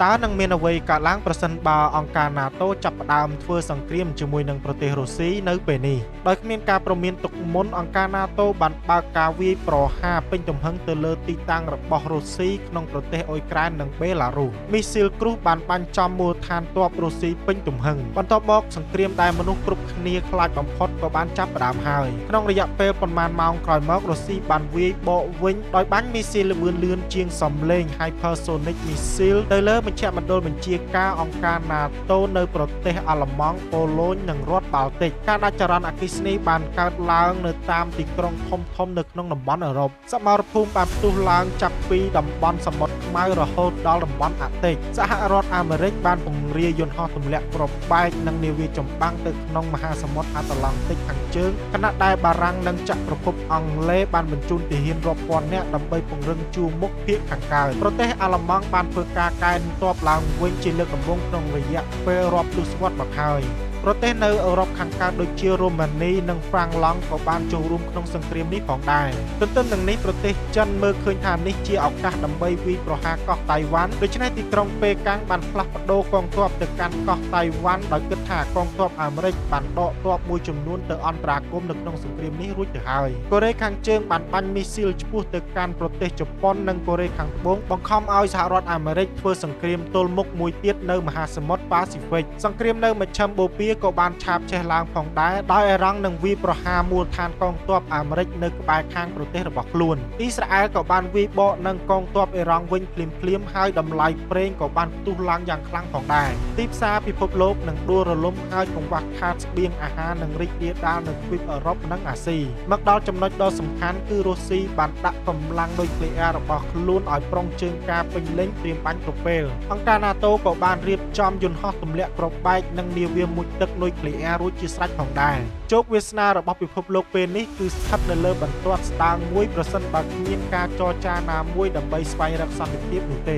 តើនឹងមានអ្វីកើតឡើងប្រសិនបើអង្គការ NATO ចាប់ផ្ដើមធ្វើសង្គ្រាមជាមួយនឹងប្រទេសរុស្ស៊ីនៅពេលនេះដោយគ្មានការព្រមានទុកមុនអង្គការ NATO បានបើកការវាយប្រហារពេញទំហឹងទៅលើទីតាំងរបស់រុស្ស៊ីក្នុងប្រទេសអ៊ុយក្រែននិងបេឡារុសមីស៊ីលគ្រូសបានបាញ់ចំមូលដ្ឋានទ័ពរុស្ស៊ីពេញទំហឹងបន្ទាប់មកសង្គ្រាមដែលមនុស្សគ្រប់គ្នាខ្លាចបំផុតក៏បានចាប់ផ្ដើមហើយក្នុងរយៈពេលប៉ុន្មានម៉ោងក្រោយមករុស្ស៊ីបានវាយបកវិញដោយបាញ់មីស៊ីលល្បឿនលឿនជាងសំឡេង Hypersonic Missile ទៅលើមជ្ឈមណ្ឌលបញ្ជាការអង្គការ NATO នៅប្រទេសអាល្លឺម៉ង់ ប៉ូឡូញនិងរដ្ឋបាល់ទិកការដាច់ចរន្តអគ្គិសនីបានកើតឡើងនៅតាមទីក្រុងធំៗនៅក្នុងតំបន់អឺរ៉ុបសមរភូមិបានផ្ទុះឡើងចាប់ពីតំបន់សមុទ្រខ្មៅរហូតដល់តំបន់អាតិកសហរដ្ឋអាមេរិកបានពង្រាយយន្តហោះទម្លាក់គ្រាប់បែកនិងនាវាចម្បាំងទៅក្នុងមហាសមុទ្រអាត្លង់តិកខាងជើងខណៈដែលបារាំងនិងចក្រភពអង់គ្លេសបានបញ្ជូនទាហានរាប់ពាន់នាក់ដើម្បីពង្រឹងជួរមុខភាគខាងកើតប្រទេសអាល្លឺម៉ង់បានធ្វើការកែទ័ពឡើងវិញជាលើកដំបូងក្នុងរយៈពេលរាប់ទសវត្សរ៍មកហើយប្រទេសនៅអឺរ៉ុបខាងកើតដូចជារូម៉ានីនិងហ្វ្រាំងឡង់ក៏បានចូលរួមក្នុងសង្គ្រាមនេះផងដែរទន្ទឹមនឹងនេះប្រទេសចិនមើលឃើញថានេះជាឱកាសដើម្បីវាយប្រហារកោះតៃវ៉ាន់ដូច្នេះទីក្រុងប៉េកាំងបានផ្លាស់ប្ដូរកងទ័ពទៅកាន់កោះតៃវ៉ាន់ដោយគិតថាកងទ័ពអាមេរិកបានដកទ័ពមួយចំនួនទៅអន្តរាគមន៍នៅក្នុងសង្គ្រាមនេះរួចទៅហើយកូរ៉េខាងជើងបានបាញ់មីស៊ីលឆ្ពោះទៅកាន់ប្រទេសជប៉ុននិងកូរ៉េខាងត្បូងបង្ខំឲ្យសហរដ្ឋអាមេរិកធ្វើសង្គ្រាមទល់មុខមួយទៀតនៅមហាសមុទ្រប៉ាស៊ីហ្វិកសង្គ្រាមនៅមជ្ឈិមបូព៌ាក៏បានឆាបចេះឡើងផងដែរដោយអ៊ីរ៉ង់នឹងវាយប្រហារមូលដ្ឋានកងទ័ពអាមេរិកនៅក្បែរខាងប្រទេសរបស់ខ្លួនអ៊ីស្រាអែលក៏បានវាយបកនឹងកងទ័ពអ៊ីរ៉ង់វិញភ្លាមៗហើយតម្លៃប្រេងក៏បានផ្ទុះឡើងយ៉ាងខ្លាំងផងដែរទីផ្សារពិភពលោកនឹងដួលរលំហើយកង្វះខាតស្បៀងអាហារនឹងរីករាលដាលនៅទ្វីបអឺរ៉ុបនិងអាស៊ីមកដល់ចំណុចដ៏សំខាន់គឺរុស្ស៊ីបានដាក់កម្លាំងនុយក្លេអ៊ែររបស់ខ្លួនឲ្យប្រុងជើងការពេញលេញត្រៀមបាញ់ប្រពេលអង្គការ NATO ក៏បានរៀបចំយន្តហោះទម្លាក់គ្រាប់បែកនិងនាវាមុជទឹកនុយក្លេអ៊ែររួចជាស្រេចផងដែរជោគវាសនារបស់ពិភពលោកពេលនេះគឺស្ថិតនៅលើបន្ទាត់ស្តើងមួយប្រសិនបើគ្មានការចរចាណាមួយដើម្បីស្វែងរកសន្តិភាពនោះទេ